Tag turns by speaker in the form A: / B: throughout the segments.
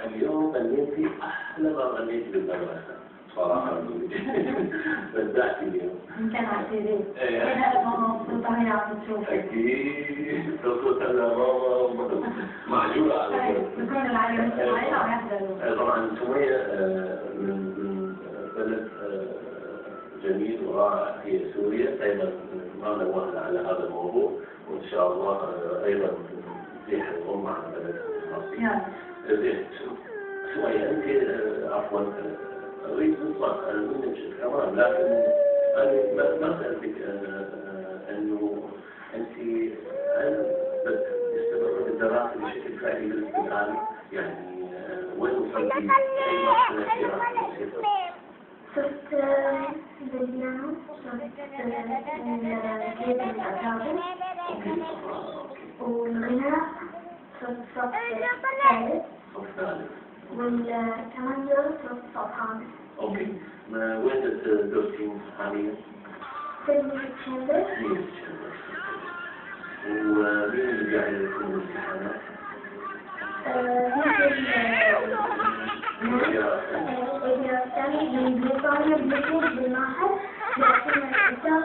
A: اليوم غنيتي أحلى ما غنيتي بالمدرسة صراحة. بدعتي اليوم.
B: كان عسيرين. أنا مبسوطة هنا عم تشوفك.
A: أكيد صوت ماما معجولة على فكرة.
B: بكون العالم سمية ويحضروا.
A: طبعا سمية من بلد جميل ورائع هي سوريا. أيضا ما نوهنا على هذا الموضوع، وإن شاء الله أيضا نتيح الأم على بلد مصر. سمية أنت عفوا أريد نطلق منك كمان، لكن أنا ما سألتك أنه أنت هل تستمر بالدراسة بشكل فعلي بالاستمرار؟ يعني وين وصلتي؟ أي مرحلة في دراستك؟
C: صرت بالجامعة، صرت الجيد الأدابي والغناء، صرت صف ثالث والتمنجر صرت صف خامس.
A: أوكي. وين تدرسين حاليا؟
C: في الشندر.
A: ومين اللي قاعد يكون الامتحانات؟
C: الثاني من بريطانيا بيكون بالمعهد لكن الكتاب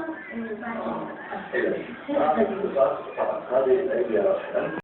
A: هذه الأيام